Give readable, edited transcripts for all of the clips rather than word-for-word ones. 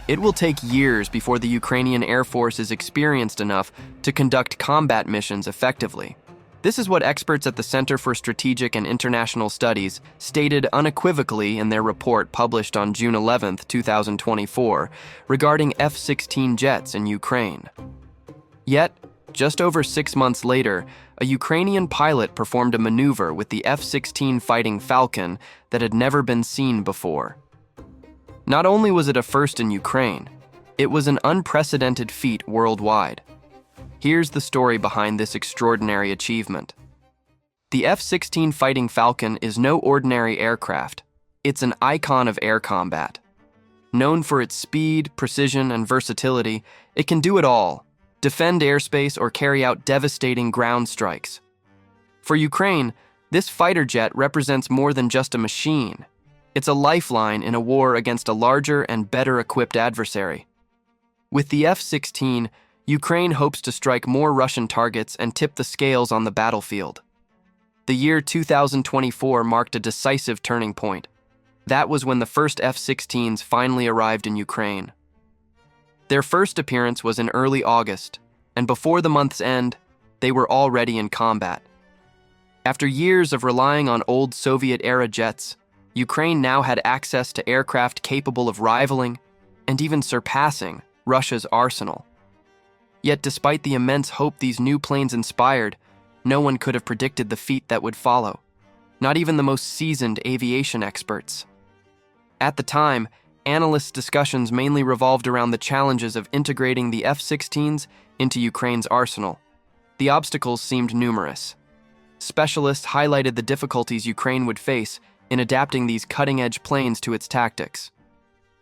It will take years before the Ukrainian Air Force is experienced enough to conduct combat missions effectively. This is what experts at the Center for Strategic and International Studies stated unequivocally in their report published on June 11, 2024, regarding F-16 jets in Ukraine. Yet, just over 6 months later, a Ukrainian pilot performed a maneuver with the F-16 Fighting Falcon that had never been seen before. Not only was it a first in Ukraine, it was an unprecedented feat worldwide. Here's the story behind this extraordinary achievement. The F-16 Fighting Falcon is no ordinary aircraft. It's an icon of air combat. Known for its speed, precision, and versatility, it can do it all: defend airspace or carry out devastating ground strikes. For Ukraine, this fighter jet represents more than just a machine. It's a lifeline in a war against a larger and better-equipped adversary. With the F-16, Ukraine hopes to strike more Russian targets and tip the scales on the battlefield. The year 2024 marked a decisive turning point. That was when the first F-16s finally arrived in Ukraine. Their first appearance was in early August, and before the month's end, they were already in combat. After years of relying on old Soviet-era jets, Ukraine now had access to aircraft capable of rivaling and even surpassing Russia's arsenal. Yet despite the immense hope these new planes inspired, no one could have predicted the feat that would follow, not even the most seasoned aviation experts. At the time, analysts' discussions mainly revolved around the challenges of integrating the F-16s into Ukraine's arsenal. The obstacles seemed numerous. Specialists highlighted the difficulties Ukraine would face in adapting these cutting-edge planes to its tactics.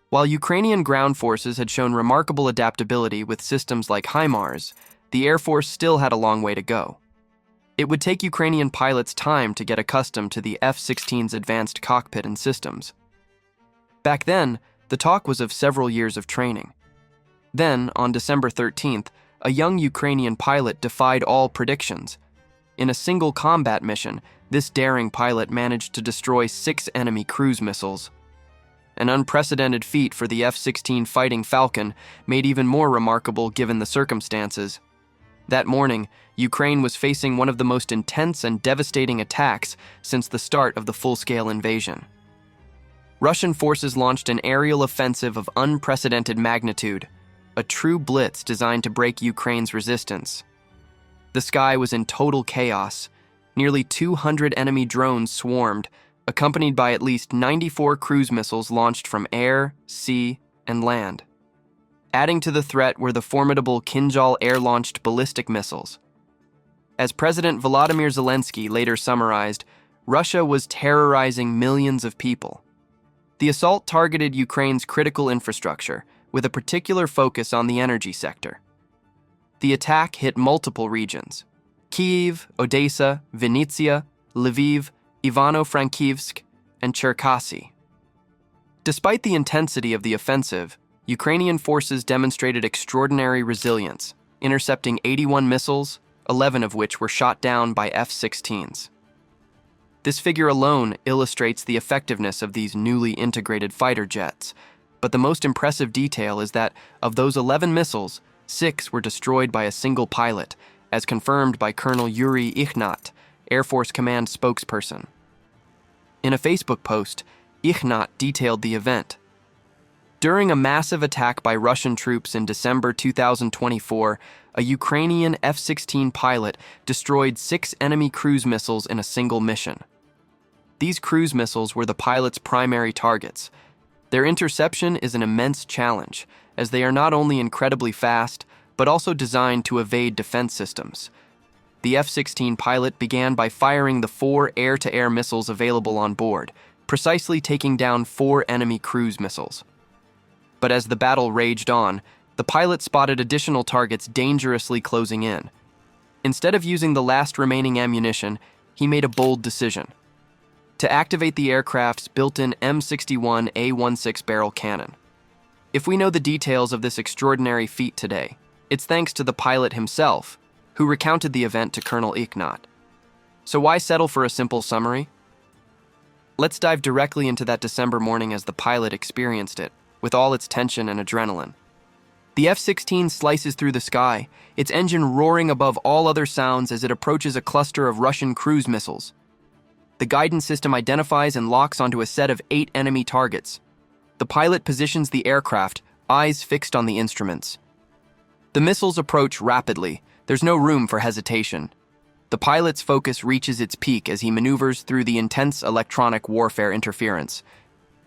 While Ukrainian ground forces had shown remarkable adaptability with systems like HIMARS, the Air Force still had a long way to go. It would take Ukrainian pilots time to get accustomed to the F-16's advanced cockpit and systems. Back then, the talk was of several years of training. Then, on December 13th, a young Ukrainian pilot defied all predictions. In a single combat mission, this daring pilot managed to destroy 6 enemy cruise missiles. An unprecedented feat for the F-16 Fighting Falcon, made even more remarkable given the circumstances. That morning, Ukraine was facing one of the most intense and devastating attacks since the start of the full-scale invasion. Russian forces launched an aerial offensive of unprecedented magnitude, a true blitz designed to break Ukraine's resistance. The sky was in total chaos. Nearly 200 enemy drones swarmed, accompanied by at least 94 cruise missiles launched from air, sea, and land. Adding to the threat were the formidable Kinzhal air-launched ballistic missiles. As President Volodymyr Zelensky later summarized, Russia was terrorizing millions of people. The assault targeted Ukraine's critical infrastructure, with a particular focus on the energy sector. The attack hit multiple regions: Kyiv, Odessa, Vinnytsia, Lviv, Ivano-Frankivsk, and Cherkasy. Despite the intensity of the offensive, Ukrainian forces demonstrated extraordinary resilience, intercepting 81 missiles, 11 of which were shot down by F-16s. This figure alone illustrates the effectiveness of these newly integrated fighter jets, but the most impressive detail is that, of those 11 missiles, 6 were destroyed by a single pilot, as confirmed by Colonel Yuri Ikhnat, Air Force Command spokesperson. In a Facebook post, Ikhnat detailed the event. During a massive attack by Russian troops in December 2024, a Ukrainian F-16 pilot destroyed 6 enemy cruise missiles in a single mission. These cruise missiles were the pilot's primary targets. Their interception is an immense challenge, as they are not only incredibly fast, but also designed to evade defense systems. The F-16 pilot began by firing the 4 air-to-air missiles available on board, precisely taking down 4 enemy cruise missiles. But as the battle raged on, the pilot spotted additional targets dangerously closing in. Instead of using the last remaining ammunition, he made a bold decision: to activate the aircraft's built-in M61 A16 barrel cannon. If we know the details of this extraordinary feat today, it's thanks to the pilot himself, who recounted the event to Colonel Ikhnat. So why settle for a simple summary? Let's dive directly into that December morning as the pilot experienced it. with all its tension and adrenaline. The F-16 slices through the sky, its engine roaring above all other sounds as it approaches a cluster of Russian cruise missiles. The guidance system identifies and locks onto a set of 8 enemy targets. The pilot positions the aircraft, eyes fixed on the instruments. The missiles approach rapidly. There's no room for hesitation. The pilot's focus reaches its peak as he maneuvers through the intense electronic warfare interference.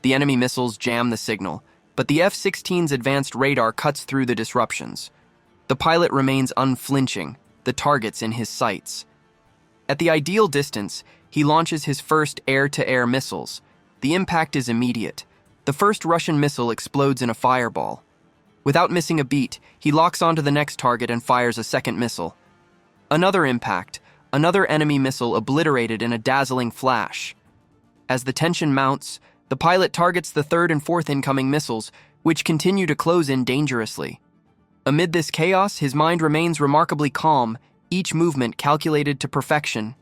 The enemy missiles jam the signal, but the F-16's advanced radar cuts through the disruptions. The pilot remains unflinching, the targets in his sights. At the ideal distance, he launches his first air-to-air missiles. The impact is immediate. The first Russian missile explodes in a fireball. Without missing a beat, he locks onto the next target and fires a second missile. Another impact, another enemy missile obliterated in a dazzling flash. As the tension mounts, the pilot targets the third and fourth incoming missiles, which continue to close in dangerously. Amid this chaos, his mind remains remarkably calm, each movement calculated to perfection.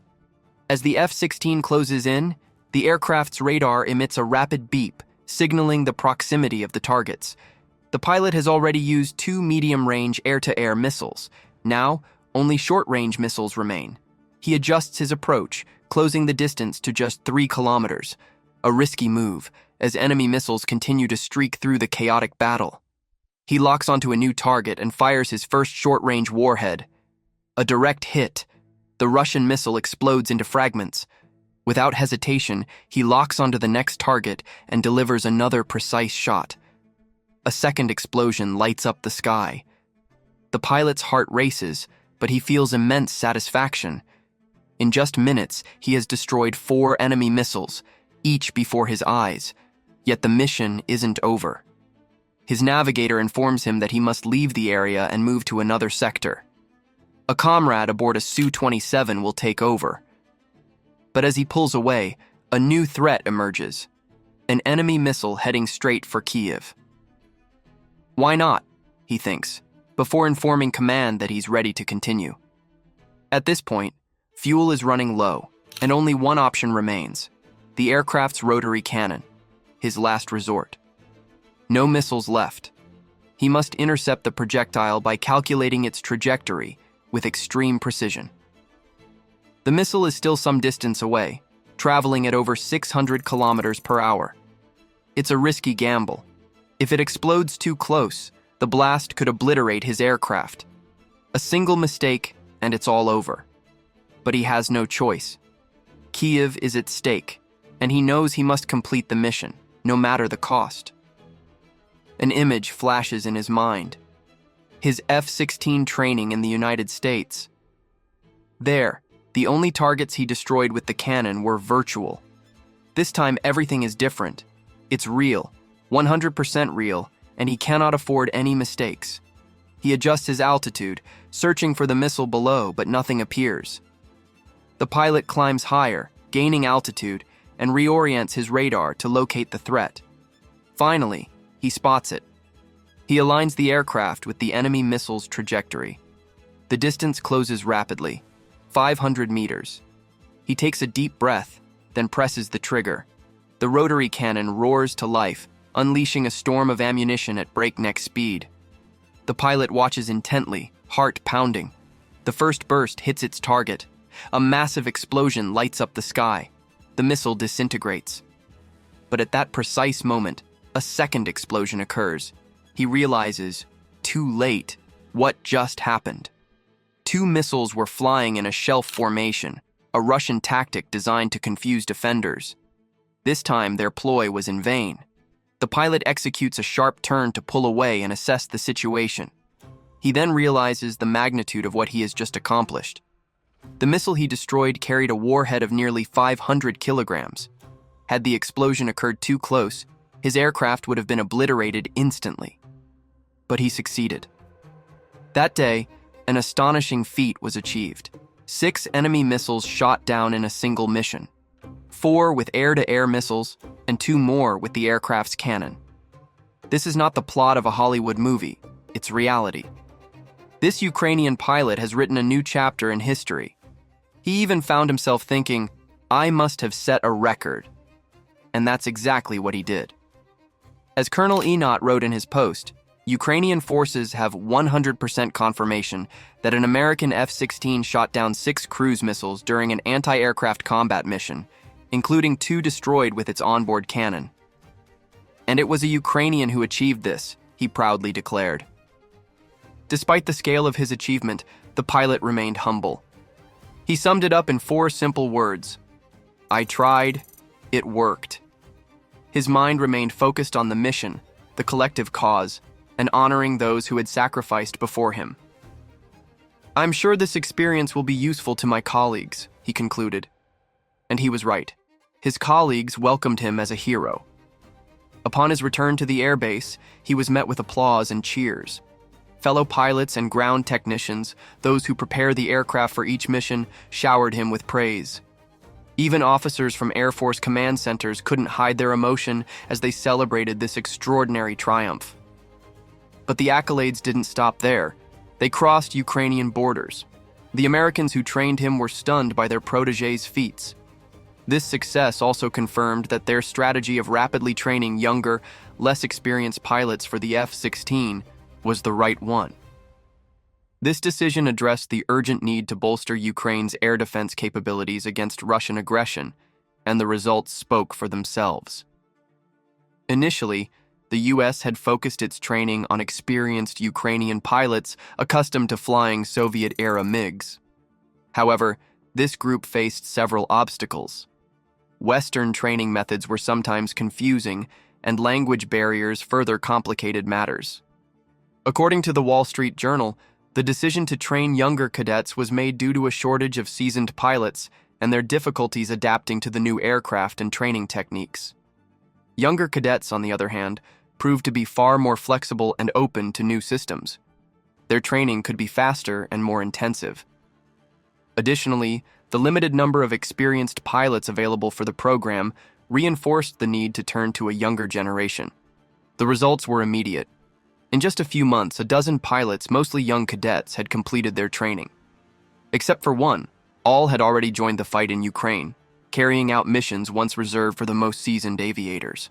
As the F-16 closes in, the aircraft's radar emits a rapid beep, signaling the proximity of the targets. The pilot has already used 2 medium-range air-to-air missiles. Now, only short-range missiles remain. He adjusts his approach, closing the distance to just 3 kilometers. A risky move, as enemy missiles continue to streak through the chaotic battle. He locks onto a new target and fires his first short-range warhead. A direct hit. The Russian missile explodes into fragments. Without hesitation, he locks onto the next target and delivers another precise shot. A second explosion lights up the sky. The pilot's heart races, but he feels immense satisfaction. In just minutes, he has destroyed 4 enemy missiles, each before his eyes. Yet the mission isn't over. His navigator informs him that he must leave the area and move to another sector. A comrade aboard a Su-27 will take over. But as he pulls away, a new threat emerges. An enemy missile heading straight for Kyiv. Why not, he thinks, before informing command that he's ready to continue. At this point, fuel is running low, and only one option remains: the aircraft's rotary cannon, his last resort. No missiles left. He must intercept the projectile by calculating its trajectory with extreme precision. The missile is still some distance away, traveling at over 600 kilometers per hour. It's a risky gamble. If it explodes too close, the blast could obliterate his aircraft. A single mistake, and it's all over. But he has no choice. Kyiv is at stake, and he knows he must complete the mission, no matter the cost. An image flashes in his mind. His F-16 training in the United States. There, the only targets he destroyed with the cannon were virtual. This time everything is different. It's real, 100% real, and he cannot afford any mistakes. He adjusts his altitude, searching for the missile below, but nothing appears. The pilot climbs higher, gaining altitude, and reorients his radar to locate the threat. Finally, he spots it. He aligns the aircraft with the enemy missile's trajectory. The distance closes rapidly, 500 meters. He takes a deep breath, then presses the trigger. The rotary cannon roars to life, unleashing a storm of ammunition at breakneck speed. The pilot watches intently, heart pounding. The first burst hits its target. A massive explosion lights up the sky. The missile disintegrates. But at that precise moment, a second explosion occurs. He realizes, too late, what just happened. 2 missiles were flying in a shelf formation, a Russian tactic designed to confuse defenders. This time, their ploy was in vain. The pilot executes a sharp turn to pull away and assess the situation. He then realizes the magnitude of what he has just accomplished. The missile he destroyed carried a warhead of nearly 500 kilograms. Had the explosion occurred too close, his aircraft would have been obliterated instantly. But he succeeded. That day, an astonishing feat was achieved. 6 enemy missiles shot down in a single mission. 4 with air-to-air missiles, and 2 more with the aircraft's cannon. This is not the plot of a Hollywood movie, it's reality. This Ukrainian pilot has written a new chapter in history. He even found himself thinking, I must have set a record. And that's exactly what he did. As Colonel Enot wrote in his post, Ukrainian forces have 100% confirmation that an American F-16 shot down 6 cruise missiles during an anti-aircraft combat mission, including 2 destroyed with its onboard cannon. And it was a Ukrainian who achieved this, he proudly declared. Despite the scale of his achievement, the pilot remained humble. He summed it up in 4 simple words: "I tried, it worked." His mind remained focused on the mission, the collective cause, and honoring those who had sacrificed before him. "I'm sure this experience will be useful to my colleagues," he concluded. And he was right. His colleagues welcomed him as a hero. Upon his return to the airbase, he was met with applause and cheers. Fellow pilots and ground technicians, those who prepare the aircraft for each mission, showered him with praise. Even officers from Air Force command centers couldn't hide their emotion as they celebrated this extraordinary triumph. But the accolades didn't stop there. They crossed Ukrainian borders. The Americans who trained him were stunned by their protégé's feats. This success also confirmed that their strategy of rapidly training younger, less experienced pilots for the F-16 was the right one. This decision addressed the urgent need to bolster Ukraine's air defense capabilities against Russian aggression, and the results spoke for themselves. Initially, the U.S. had focused its training on experienced Ukrainian pilots accustomed to flying Soviet-era MiGs. However, this group faced several obstacles. Western training methods were sometimes confusing, and language barriers further complicated matters. According to the Wall Street Journal, the decision to train younger cadets was made due to a shortage of seasoned pilots and their difficulties adapting to the new aircraft and training techniques. Younger cadets, on the other hand, proved to be far more flexible and open to new systems. Their training could be faster and more intensive. Additionally, the limited number of experienced pilots available for the program reinforced the need to turn to a younger generation. The results were immediate. In just a few months, a dozen pilots, mostly young cadets, had completed their training. Except for one, all had already joined the fight in Ukraine, carrying out missions once reserved for the most seasoned aviators.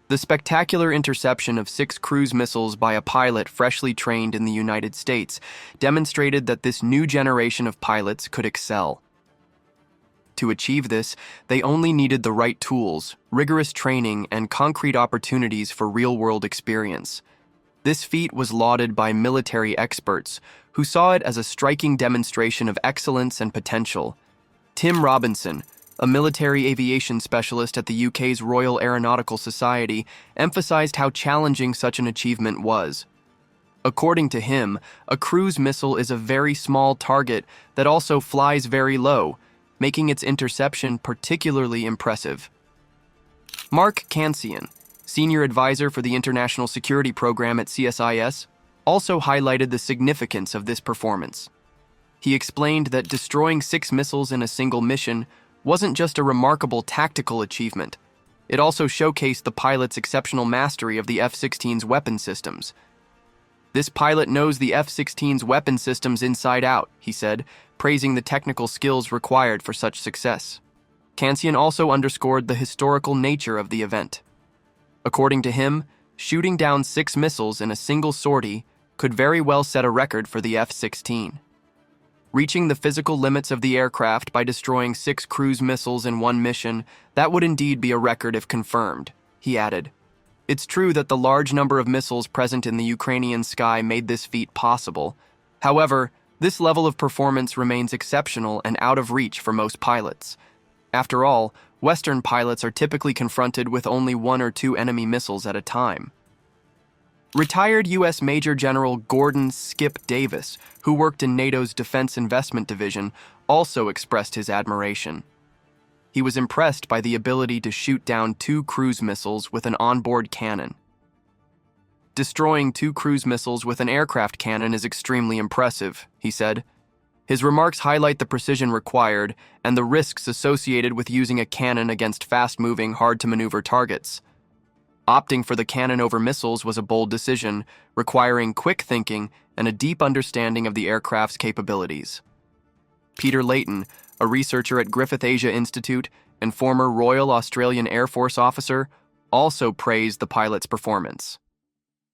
The spectacular interception of 6 cruise missiles by a pilot freshly trained in the United States demonstrated that this new generation of pilots could excel. To achieve this, they only needed the right tools, rigorous training, and concrete opportunities for real-world experience. This feat was lauded by military experts, who saw it as a striking demonstration of excellence and potential. Tim Robinson, a military aviation specialist at the UK's Royal Aeronautical Society, emphasized how challenging such an achievement was. According to him, a cruise missile is a very small target that also flies very low, making its interception particularly impressive. Mark Kansian, senior advisor for the International Security Program at CSIS, also highlighted the significance of this performance. He explained that destroying 6 missiles in a single mission wasn't just a remarkable tactical achievement. It also showcased the pilot's exceptional mastery of the F-16's weapon systems. "This pilot knows the F-16's weapon systems inside out," he said, praising the technical skills required for such success. Kansian also underscored the historical nature of the event. According to him, shooting down 6 missiles in a single sortie could very well set a record for the F-16. Reaching the physical limits of the aircraft by destroying 6 cruise missiles in one mission, that would indeed be a record if confirmed, he added. It's true that the large number of missiles present in the Ukrainian sky made this feat possible. However, this level of performance remains exceptional and out of reach for most pilots. After all, Western pilots are typically confronted with only 1 or 2 enemy missiles at a time. Retired U.S. Major General Gordon "Skip" Davis, who worked in NATO's Defense Investment Division, also expressed his admiration. He was impressed by the ability to shoot down 2 cruise missiles with an onboard cannon. "Destroying 2 cruise missiles with an aircraft cannon is extremely impressive," he said. His remarks highlight the precision required and the risks associated with using a cannon against fast-moving, hard-to-maneuver targets. Opting for the cannon over missiles was a bold decision, requiring quick thinking and a deep understanding of the aircraft's capabilities. Peter Layton, a researcher at Griffith Asia Institute and former Royal Australian Air Force officer, also praised the pilot's performance.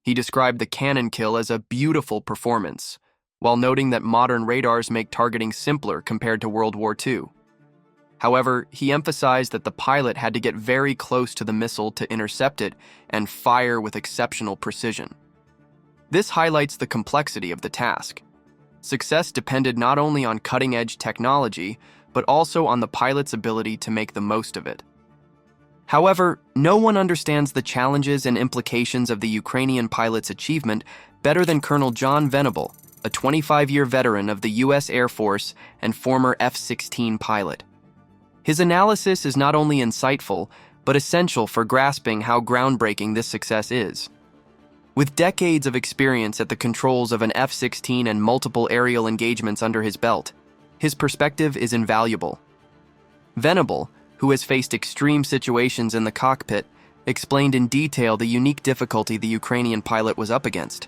He described the cannon kill as a beautiful performance, while noting that modern radars make targeting simpler compared to World War II. However, he emphasized that the pilot had to get very close to the missile to intercept it and fire with exceptional precision. This highlights the complexity of the task. Success depended not only on cutting-edge technology, but also on the pilot's ability to make the most of it. However, no one understands the challenges and implications of the Ukrainian pilot's achievement better than Colonel John Venable, a 25-year veteran of the U.S. Air Force and former F-16 pilot. His analysis is not only insightful, but essential for grasping how groundbreaking this success is. With decades of experience at the controls of an F-16 and multiple aerial engagements under his belt, his perspective is invaluable. Venable, who has faced extreme situations in the cockpit, explained in detail the unique difficulty the Ukrainian pilot was up against.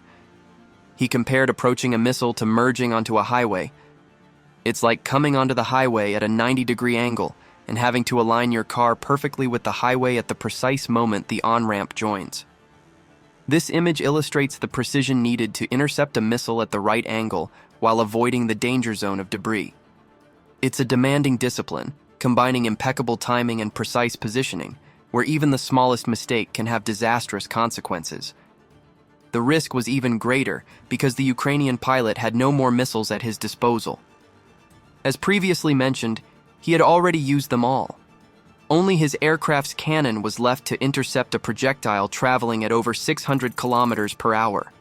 He compared approaching a missile to merging onto a highway. It's like coming onto the highway at a 90-degree angle and having to align your car perfectly with the highway at the precise moment the on-ramp joins. This image illustrates the precision needed to intercept a missile at the right angle while avoiding the danger zone of debris. It's a demanding discipline, combining impeccable timing and precise positioning, where even the smallest mistake can have disastrous consequences. The risk was even greater because the Ukrainian pilot had no more missiles at his disposal. As previously mentioned, he had already used them all. Only his aircraft's cannon was left to intercept a projectile traveling at over 600 kilometers per hour.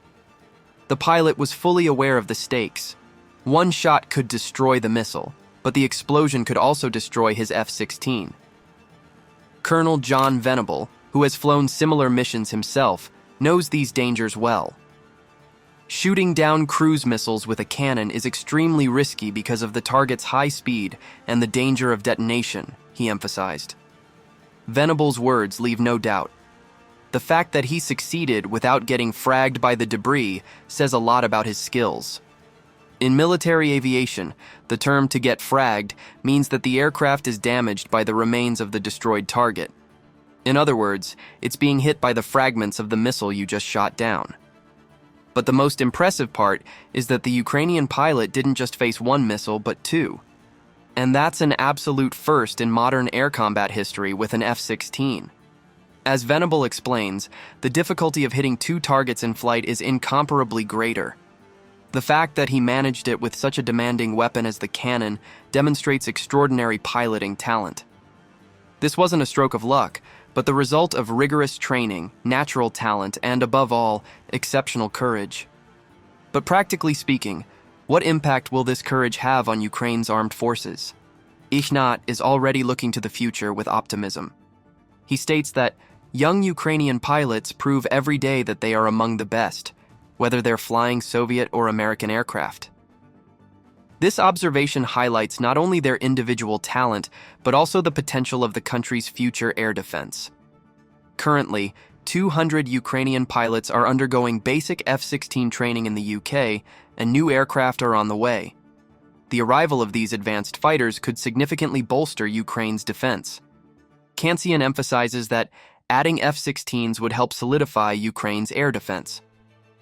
The pilot was fully aware of the stakes. One shot could destroy the missile, but the explosion could also destroy his F-16. Colonel John Venable, who has flown similar missions himself, knows these dangers well. Shooting down cruise missiles with a cannon is extremely risky because of the target's high speed and the danger of detonation, he emphasized. Venable's words leave no doubt. The fact that he succeeded without getting fragged by the debris says a lot about his skills. In military aviation, the term "to get fragged" means that the aircraft is damaged by the remains of the destroyed target. In other words, it's being hit by the fragments of the missile you just shot down. But the most impressive part is that the Ukrainian pilot didn't just face one missile, but two. And that's an absolute first in modern air combat history with an F-16. As Venable explains, the difficulty of hitting two targets in flight is incomparably greater. The fact that he managed it with such a demanding weapon as the cannon demonstrates extraordinary piloting talent. This wasn't a stroke of luck, but the result of rigorous training, natural talent, and above all, exceptional courage. But practically speaking, what impact will this courage have on Ukraine's armed forces? Ignat is already looking to the future with optimism. He states that young Ukrainian pilots prove every day that they are among the best, whether they're flying Soviet or American aircraft. This observation highlights not only their individual talent, but also the potential of the country's future air defense. Currently, 200 Ukrainian pilots are undergoing basic F-16 training in the UK, and new aircraft are on the way. The arrival of these advanced fighters could significantly bolster Ukraine's defense. Kansian emphasizes that adding F-16s would help solidify Ukraine's air defense.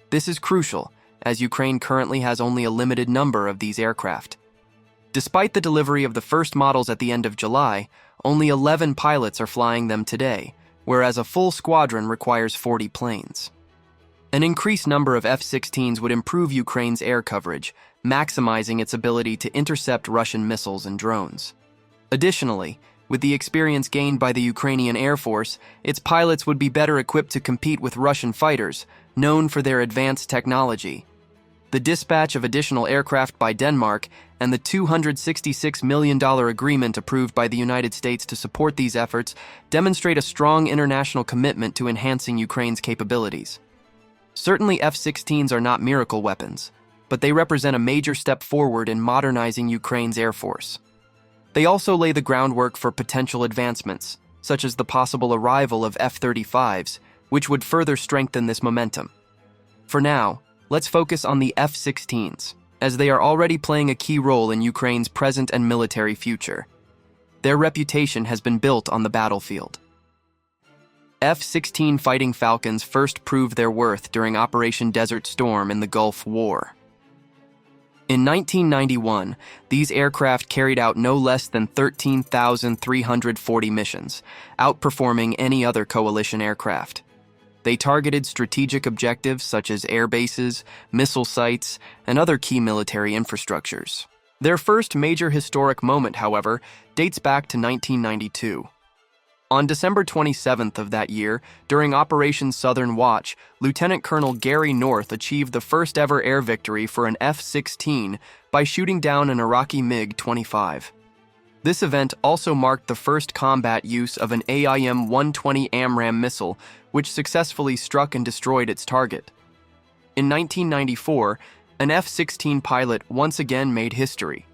This is crucial, as Ukraine currently has only a limited number of these aircraft. Despite the delivery of the first models at the end of July, only 11 pilots are flying them today, whereas a full squadron requires 40 planes. An increased number of F-16s would improve Ukraine's air coverage, maximizing its ability to intercept Russian missiles and drones. Additionally, with the experience gained by the Ukrainian Air Force, its pilots would be better equipped to compete with Russian fighters, known for their advanced technology. The dispatch of additional aircraft by Denmark and the $266 million agreement approved by the United States to support these efforts demonstrate a strong international commitment to enhancing Ukraine's capabilities. Certainly, F-16s are not miracle weapons, but they represent a major step forward in modernizing Ukraine's Air Force. They also lay the groundwork for potential advancements, such as the possible arrival of F-35s, which would further strengthen this momentum. For now, let's focus on the F-16s, as they are already playing a key role in Ukraine's present and military future. Their reputation has been built on the battlefield. F-16 Fighting Falcons first proved their worth during Operation Desert Storm in the Gulf War. In 1991, these aircraft carried out no less than 13,340 missions, outperforming any other coalition aircraft. They targeted strategic objectives such as air bases, missile sites, and other key military infrastructures. Their first major historic moment, however, dates back to 1992. On December 27th of that year, during Operation Southern Watch, Lieutenant Colonel Gary North achieved the first-ever air victory for an F-16 by shooting down an Iraqi MiG-25. This event also marked the first combat use of an AIM-120 AMRAAM missile, which successfully struck and destroyed its target. In 1994, an F-16 pilot once again made history.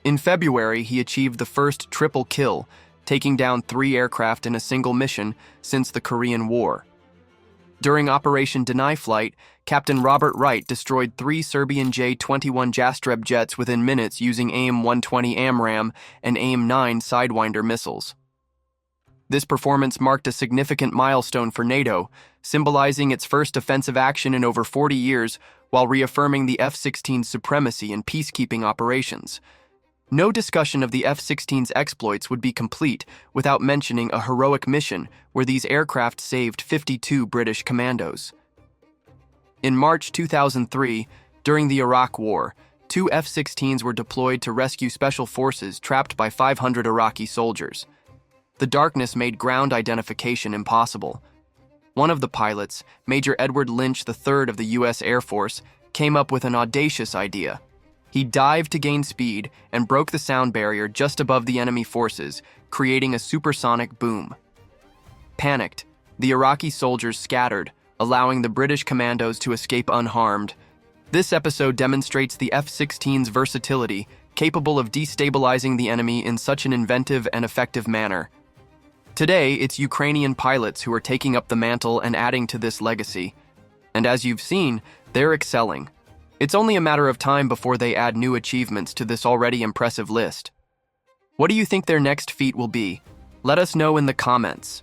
In February, he achieved the first triple kill, taking down 3 aircraft in a single mission since the Korean War. During Operation Deny Flight, Captain Robert Wright destroyed 3 Serbian J-21 Jastreb jets within minutes using AIM-120 AMRAAM and AIM-9 Sidewinder missiles. This performance marked a significant milestone for NATO, symbolizing its first offensive action in over 40 years while reaffirming the F-16's supremacy in peacekeeping operations. No discussion of the F-16's exploits would be complete without mentioning a heroic mission where these aircraft saved 52 British commandos. In March 2003, during the Iraq War, 2 F-16s were deployed to rescue special forces trapped by 500 Iraqi soldiers. The darkness made ground identification impossible. One of the pilots, Major Edward Lynch III of the U.S. Air Force, came up with an audacious idea. He dived to gain speed and broke the sound barrier just above the enemy forces, creating a supersonic boom. Panicked, the Iraqi soldiers scattered, allowing the British commandos to escape unharmed. This episode demonstrates the F-16's versatility, capable of destabilizing the enemy in such an inventive and effective manner. Today, it's Ukrainian pilots who are taking up the mantle and adding to this legacy. And as you've seen, they're excelling. It's only a matter of time before they add new achievements to this already impressive list. What do you think their next feat will be? Let us know in the comments.